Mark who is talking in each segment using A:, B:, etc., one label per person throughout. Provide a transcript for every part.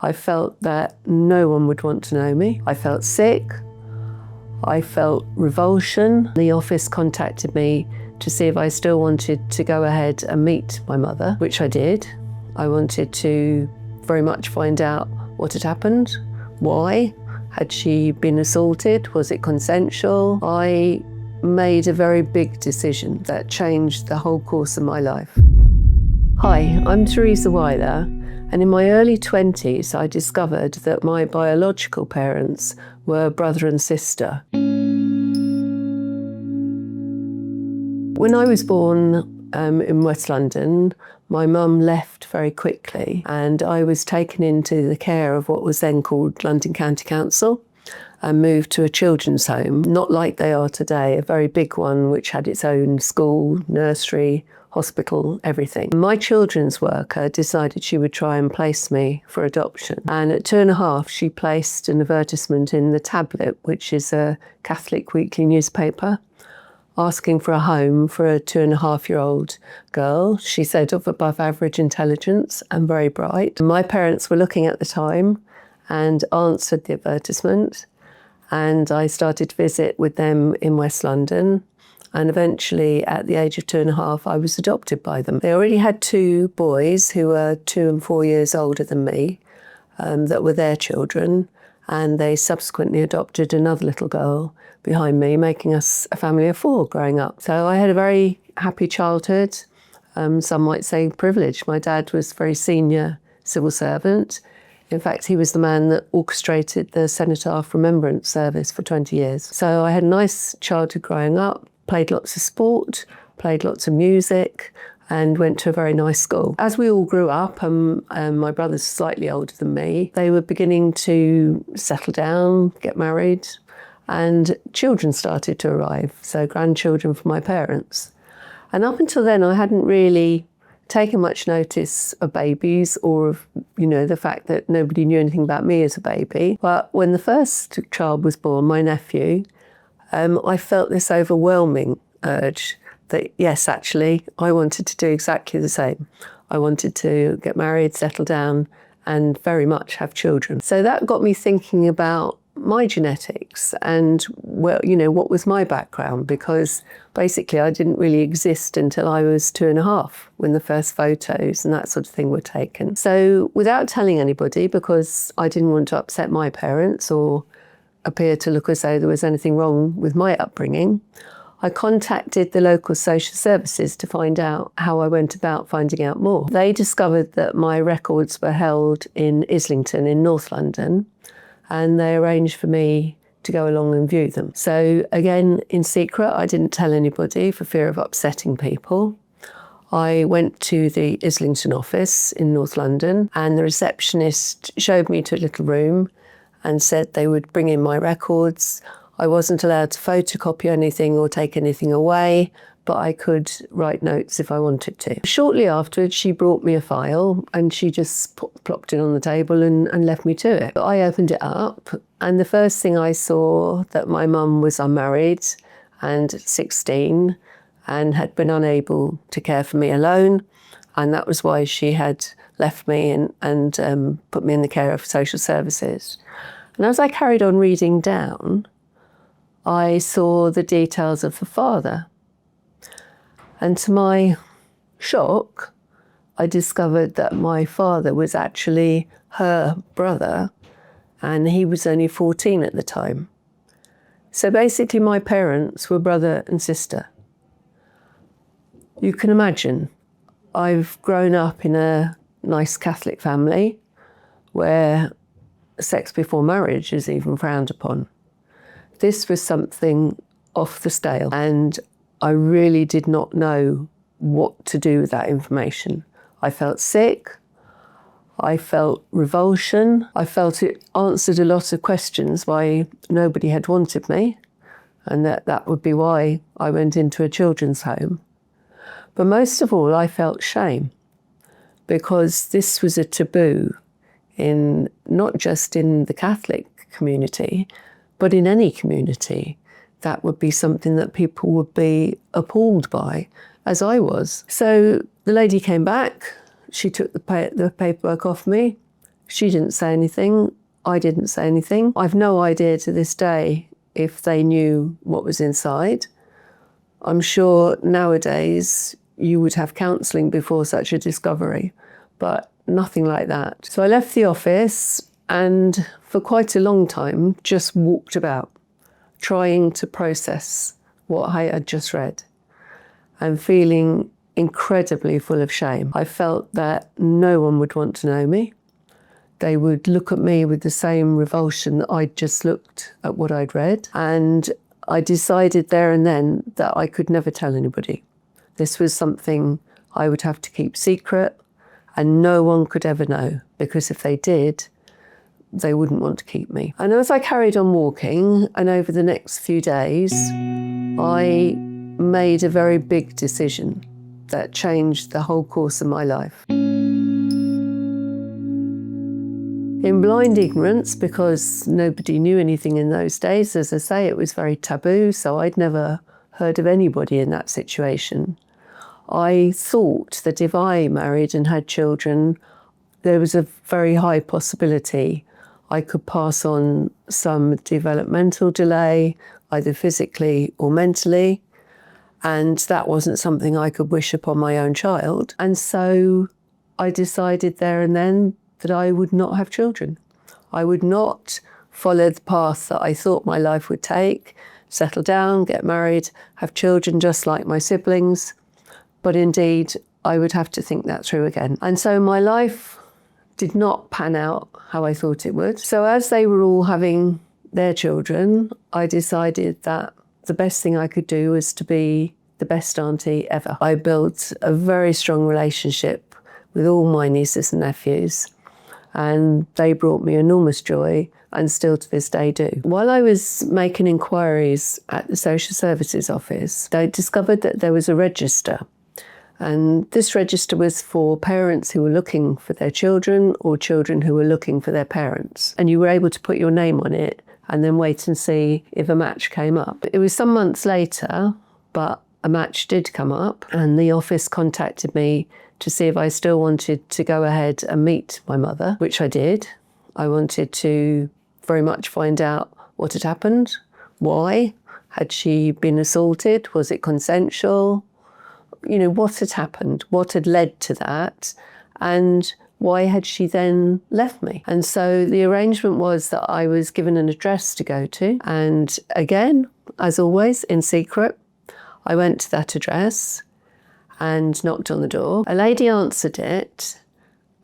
A: I felt that no one would want to know me. I felt sick. I felt revulsion. The office contacted me to see if I still wanted to go ahead and meet my mother, which I did. I wanted to very much find out what had happened, why. Had she been assaulted? Was it consensual? I made a very big decision that changed the whole course of my life. Hi, I'm Teresa Weiler, and in my early 20s I discovered that my biological parents were brother and sister. When I was born in West London, my mum left very quickly and I was taken into the care of what was then called London County Council and moved to a children's home, not like they are today, a very big one which had its own school, nursery, hospital, everything. My children's worker decided she would try and place me for adoption. And at 2.5, she placed an advertisement in the Tablet, which is a Catholic weekly newspaper, asking for a home for a 2.5-year-old girl. She said of above average intelligence and very bright. My parents were looking at the time and answered the advertisement. And I started to visit with them in West London. And eventually, at the age of 2.5, I was adopted by them. They already had 2 boys who were 2 and 4 years older than me, that were their children. And they subsequently adopted another little girl behind me, making us a family of 4 growing up. So I had a very happy childhood, some might say privileged. My dad was a very senior civil servant. In fact, he was the man that orchestrated the Cenotaph Remembrance Service for 20 years. So I had a nice childhood growing up, played lots of sport, played lots of music, and went to a very nice school. As we all grew up, my brother's slightly older than me, they were beginning to settle down, get married, and children started to arrive, so grandchildren for my parents. And up until then, I hadn't really taken much notice of babies or of, the fact that nobody knew anything about me as a baby. But when the first child was born, my nephew, I felt this overwhelming urge that, yes, actually, I wanted to do exactly the same. I wanted to get married, settle down, and very much have children. So that got me thinking about my genetics and, what was my background, because basically I didn't really exist until I was 2.5 when the first photos and that sort of thing were taken. So without telling anybody, because I didn't want to upset my parents or appear to look as though there was anything wrong with my upbringing, I contacted the local social services to find out how I went about finding out more. They discovered that my records were held in Islington in North London, and they arranged for me to go along and view them. So again, in secret, I didn't tell anybody for fear of upsetting people. I went to the Islington office in North London, and the receptionist showed me to a little room and said they would bring in my records. I wasn't allowed to photocopy anything or take anything away, but I could write notes if I wanted to. Shortly afterwards, she brought me a file and she just plopped it on the table and left me to it. I opened it up, and the first thing I saw that my mum was unmarried and 16 and had been unable to care for me alone, and that was why she had left me and put me in the care of social services. And as I carried on reading down, I saw the details of the father. And to my shock, I discovered that my father was actually her brother, and he was only 14 at the time. So basically my parents were brother and sister. You can imagine, I've grown up in a nice Catholic family where sex before marriage is even frowned upon. This was something off the scale, and I really did not know what to do with that information. I felt sick, I felt revulsion, I felt it answered a lot of questions why nobody had wanted me, and that would be why I went into a children's home. But most of all, I felt shame, because this was a taboo not just in the Catholic community, but in any community. That would be something that people would be appalled by, as I was. So the lady came back, she took the paperwork off me, She didn't say anything. I didn't say anything. I've no idea to this day if they knew what was inside. I'm sure nowadays you would have counselling before such a discovery, but nothing like that. So I left the office and for quite a long time just walked about, trying to process what I had just read and feeling incredibly full of shame. I felt that no one would want to know me. They would look at me with the same revulsion that I'd just looked at what I'd read. And I decided there and then that I could never tell anybody. This was something I would have to keep secret and no one could ever know, because if they did, they wouldn't want to keep me. And as I carried on walking, and over the next few days, I made a very big decision that changed the whole course of my life. In blind ignorance, because nobody knew anything in those days, as I say, it was very taboo, so I'd never heard of anybody in that situation. I thought that if I married and had children, there was a very high possibility I could pass on some developmental delay, either physically or mentally, and that wasn't something I could wish upon my own child. And so I decided there and then that I would not have children. I would not follow the path that I thought my life would take, settle down, get married, have children just like my siblings. But indeed, I would have to think that through again. And so my life did not pan out how I thought it would. So as they were all having their children, I decided that the best thing I could do was to be the best auntie ever. I built a very strong relationship with all my nieces and nephews, and they brought me enormous joy and still to this day do. While I was making inquiries at the social services office, I discovered that there was a register. And this register was for parents who were looking for their children or children who were looking for their parents. And you were able to put your name on it and then wait and see if a match came up. It was some months later, but a match did come up, and the office contacted me to see if I still wanted to go ahead and meet my mother, which I did. I wanted to very much find out what had happened, why. Had she been assaulted? Was it consensual? You know, what had happened? What had led to that? And why had she then left me? And so the arrangement was that I was given an address to go to. And again, as always, in secret, I went to that address and knocked on the door. A lady answered it,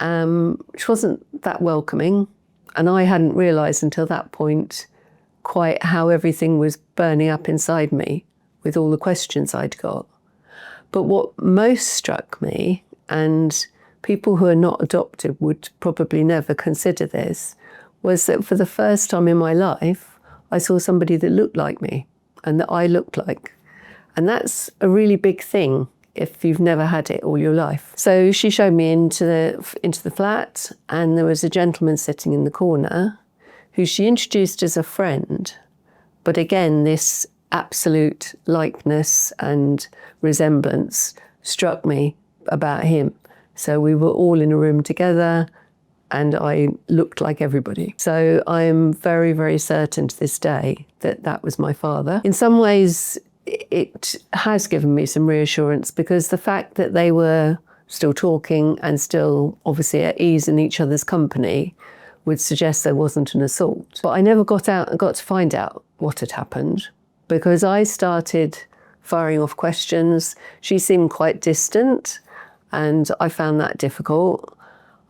A: which wasn't that welcoming. And I hadn't realised until that point quite how everything was burning up inside me with all the questions I'd got. But what most struck me, and people who are not adopted would probably never consider this, was that for the first time in my life, I saw somebody that looked like me and that I looked like. And that's a really big thing if you've never had it all your life. So she showed me into the flat, and there was a gentleman sitting in the corner who she introduced as a friend. But again, this absolute likeness and resemblance struck me about him. So we were all in a room together and I looked like everybody. So I am very, very certain to this day that that was my father. In some ways, it has given me some reassurance, because the fact that they were still talking and still obviously at ease in each other's company would suggest there wasn't an assault. But I never got to find out what had happened, because I started firing off questions. She seemed quite distant, and I found that difficult.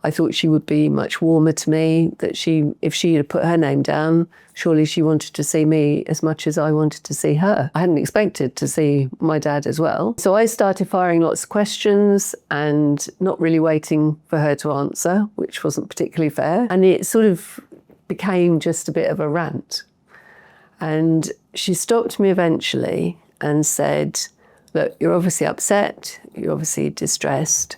A: I thought she would be much warmer to me, that if she had put her name down, surely she wanted to see me as much as I wanted to see her. I hadn't expected to see my dad as well. So I started firing lots of questions and not really waiting for her to answer, which wasn't particularly fair. And it sort of became just a bit of a rant. And she stopped me eventually and said, "Look, you're obviously upset, you're obviously distressed.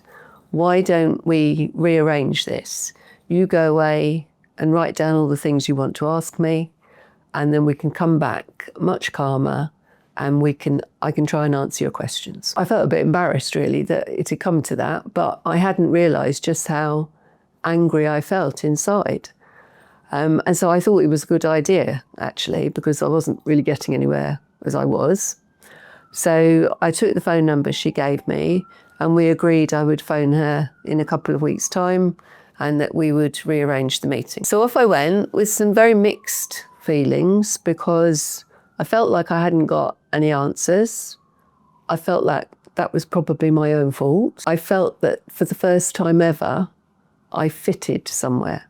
A: Why don't we rearrange this? You go away and write down all the things you want to ask me, and then we can come back much calmer and I can try and answer your questions." I felt a bit embarrassed really that it had come to that, but I hadn't realised just how angry I felt inside. And so I thought it was a good idea, actually, because I wasn't really getting anywhere as I was. So I took the phone number she gave me, and we agreed I would phone her in a couple of weeks' time and that we would rearrange the meeting. So off I went with some very mixed feelings, because I felt like I hadn't got any answers. I felt like that was probably my own fault. I felt that for the first time ever, I fitted somewhere,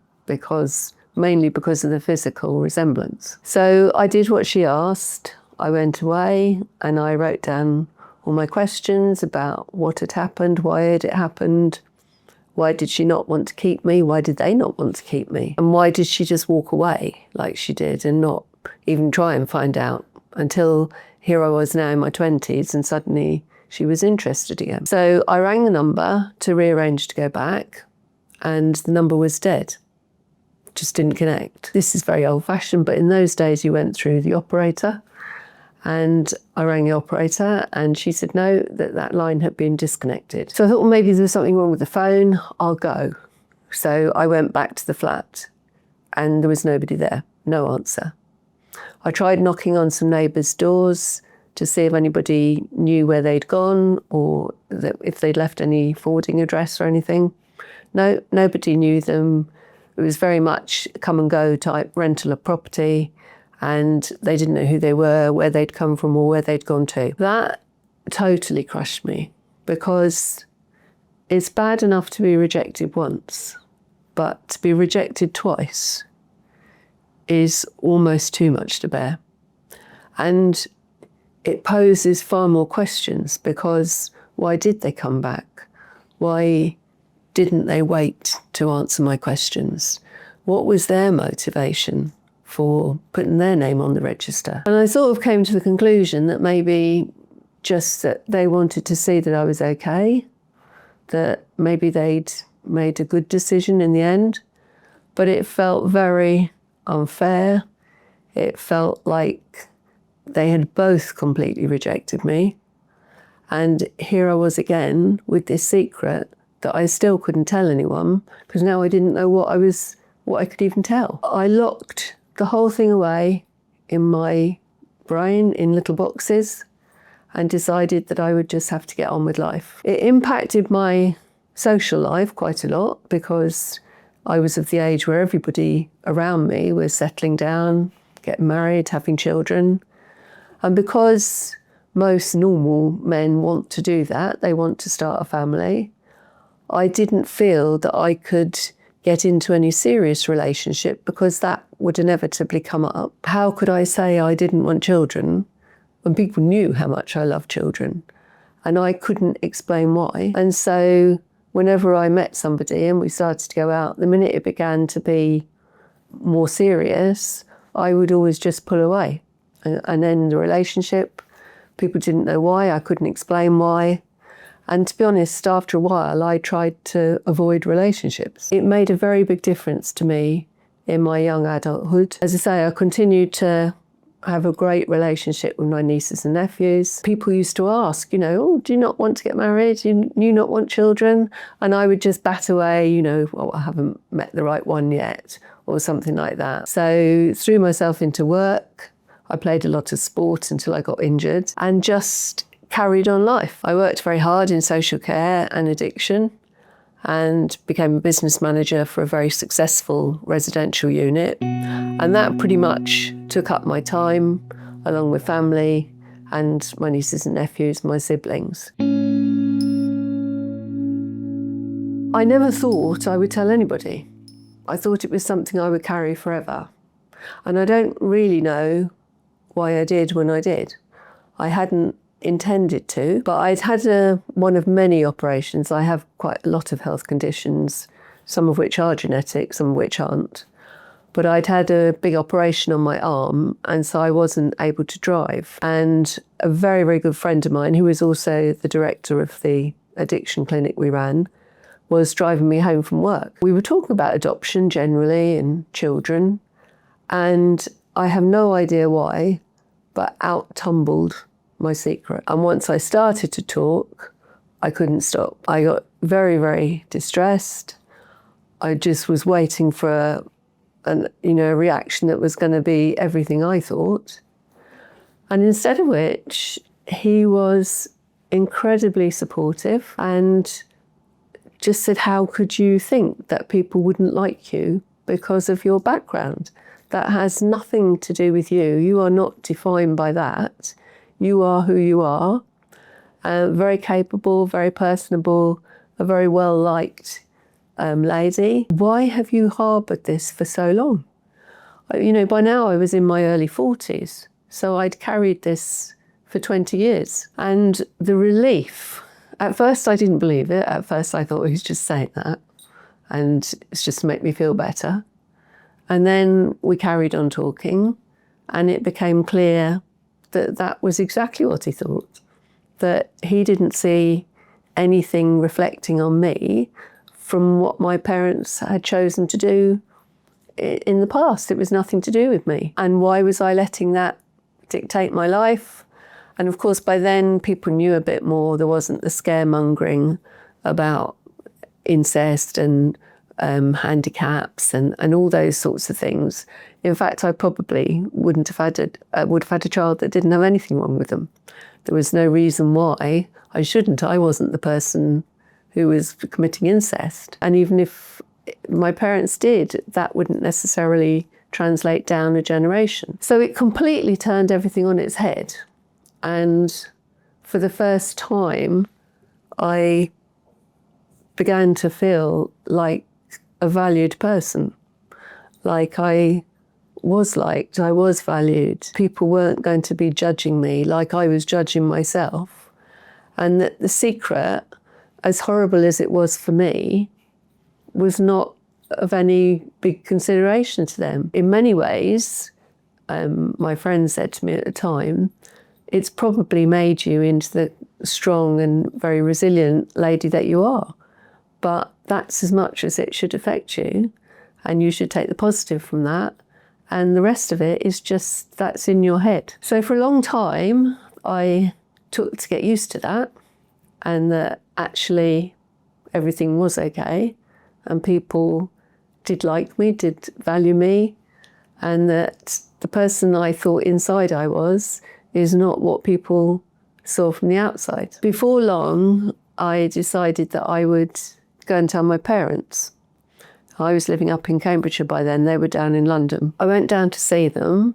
A: mainly because of the physical resemblance. So I did what she asked. I went away and I wrote down all my questions about what had happened, why had it happened, why did she not want to keep me, why did they not want to keep me, and why did she just walk away like she did and not even try and find out, until here I was now in my 20s and suddenly she was interested again. So I rang the number to rearrange to go back, and the number was dead. Just didn't connect. This is very old-fashioned, but in those days you went through the operator, and I rang the operator and she said no, that line had been disconnected. So I thought, well, maybe there was something wrong with the phone, I'll go. So I went back to the flat and there was nobody there, no answer. I tried knocking on some neighbours' doors to see if anybody knew where they'd gone or if they'd left any forwarding address or anything. No, nobody knew them. It was very much come and go type rental of property, and they didn't know who they were, where they'd come from or where they'd gone to. That totally crushed me, because it's bad enough to be rejected once, but to be rejected twice is almost too much to bear. And it poses far more questions, because why did they come back? Why didn't they wait to answer my questions? What was their motivation for putting their name on the register? And I sort of came to the conclusion that maybe just that they wanted to see that I was okay, that maybe they'd made a good decision in the end, but it felt very unfair. It felt like they had both completely rejected me. And here I was again with this secret that I still couldn't tell anyone, because now I didn't know what I could even tell. I locked the whole thing away in my brain in little boxes and decided that I would just have to get on with life. It impacted my social life quite a lot, because I was of the age where everybody around me was settling down, getting married, having children. And because most normal men want to do that, they want to start a family, I didn't feel that I could get into any serious relationship, because that would inevitably come up. How could I say I didn't want children when people knew how much I loved children? And I couldn't explain why. And so whenever I met somebody and we started to go out, the minute it began to be more serious, I would always just pull away and end the relationship. People didn't know why, I couldn't explain why. And to be honest, after a while, I tried to avoid relationships. It made a very big difference to me in my young adulthood. As I say, I continued to have a great relationship with my nieces and nephews. People used to ask, oh, do you not want to get married? Do you not want children? And I would just bat away, well, I haven't met the right one yet, or something like that. So threw myself into work. I played a lot of sport until I got injured, and just carried on life. I worked very hard in social care and addiction, and became a business manager for a very successful residential unit. And that pretty much took up my time, along with family and my nieces and nephews, my siblings. I never thought I would tell anybody. I thought it was something I would carry forever. And I don't really know why I did when I did. I hadn't intended to, but I'd had one of many operations. I have quite a lot of health conditions, some of which are genetic, some of which aren't. But I'd had a big operation on my arm, and so I wasn't able to drive. And a very, very good friend of mine, who was also the director of the addiction clinic we ran, was driving me home from work. We were talking about adoption generally and children, and I have no idea why, but out tumbled my secret. And once I started to talk, I couldn't stop. I got very, very distressed. I just was waiting for a reaction that was going to be everything I thought. And instead of which, he was incredibly supportive and just said, how could you think that people wouldn't like you because of your background? That has nothing to do with you. You are not defined by that. You are who you are. Very capable, very personable, a very well-liked lady. Why have you harboured this for so long? By now I was in my early 40s, so I'd carried this for 20 years. And the relief, at first I didn't believe it. At first I thought he was just saying that, and it's just to make me feel better. And then we carried on talking, and it became clear that that was exactly what he thought, that he didn't see anything reflecting on me from what my parents had chosen to do in the past. It was nothing to do with me. And why was I letting that dictate my life? And of course, by then people knew a bit more. There wasn't the scaremongering about incest and handicaps and all those sorts of things. In fact, I probably would have had a child that didn't have anything wrong with them. There was no reason why I shouldn't. I wasn't the person who was committing incest. And even if my parents did, that wouldn't necessarily translate down a generation. So it completely turned everything on its head. And for the first time, I began to feel like a valued person, like I was liked, I was valued. People weren't going to be judging me like I was judging myself. And that the secret, as horrible as it was for me, was not of any big consideration to them. In many ways, my friend said to me at the time, it's probably made you into the strong and very resilient lady that you are. But that's as much as it should affect you, and you should take the positive from that. And the rest of it is just, that's in your head. So for a long time, I took to get used to that, and that actually everything was okay, and people did like me, did value me, and that the person I thought inside I was is not what people saw from the outside. Before long, I decided that I would go and tell my parents. I was living up in Cambridgeshire by then, they were down in London. I went down to see them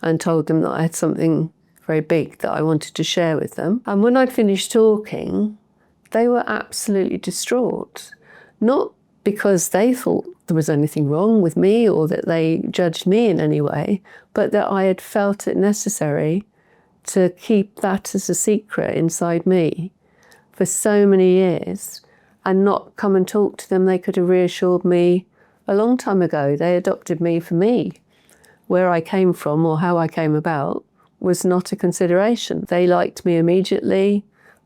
A: and told them that I had something very big that I wanted to share with them. And when I'd finished talking, they were absolutely distraught. Not because they thought there was anything wrong with me or that they judged me in any way, but that I had felt it necessary to keep that as a secret inside me for so many years and not come and talk to them. They could have reassured me a long time ago. They adopted me for me. Where I came from or how I came about was not a consideration. They liked me immediately.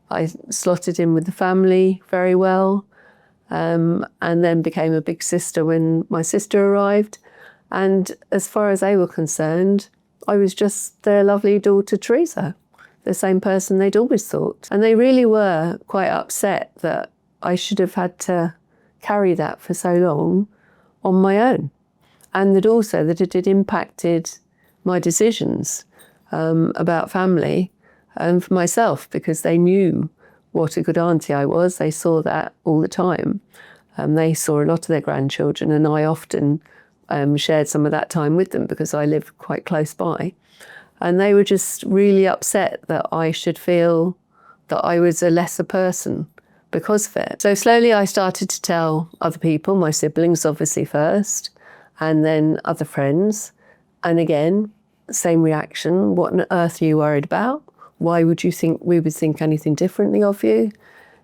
A: I slotted in with the family very well, and then became a big sister when my sister arrived. And as far as they were concerned, I was just their lovely daughter, Teresa, the same person they'd always thought. And they really were quite upset that I should have had to carry that for so long on my own. And that also that it had impacted my decisions about family and for myself, because they knew what a good auntie I was. They saw that all the time. They saw a lot of their grandchildren, and I often shared some of that time with them because I lived quite close by. And they were just really upset that I should feel that I was a lesser person because of it. So slowly I started to tell other people, my siblings obviously first, and then other friends. And again, same reaction. What on earth are you worried about? Why would you think we would think anything differently of you?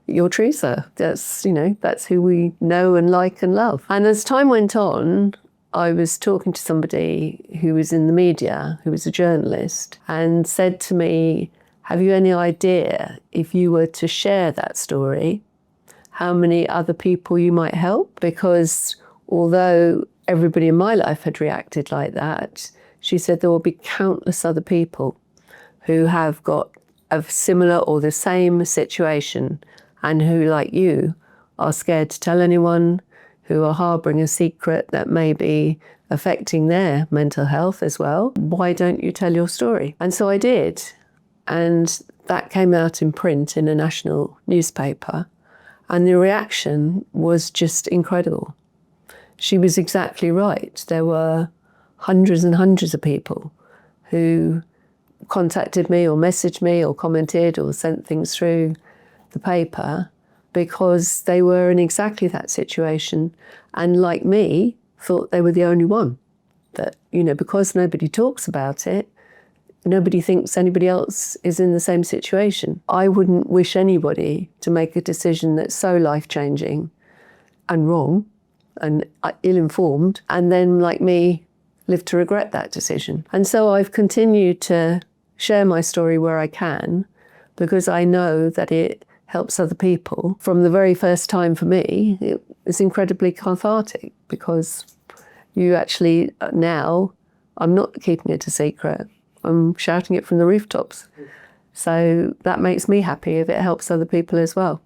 A: You're Teresa. That's, that's who we know and like and love. And as time went on, I was talking to somebody who was in the media, who was a journalist, and said to me, have you any idea if you were to share that story, how many other people you might help? Because although everybody in my life had reacted like that, she said there will be countless other people who have got a similar or the same situation and who, like you, are scared to tell anyone, who are harbouring a secret that may be affecting their mental health as well. Why don't you tell your story? And so I did. And that came out in print in a national newspaper. And the reaction was just incredible. She was exactly right. There were hundreds and hundreds of people who contacted me or messaged me or commented or sent things through the paper because they were in exactly that situation and, like me, thought they were the only one. That, because nobody talks about it, nobody thinks anybody else is in the same situation. I wouldn't wish anybody to make a decision that's so life-changing and wrong and ill-informed, and then, like me, live to regret that decision. And so I've continued to share my story where I can, because I know that it helps other people. From the very first time for me, it was incredibly cathartic, because you actually, now, I'm not keeping it a secret. I'm shouting it from the rooftops. So that makes me happy if it helps other people as well.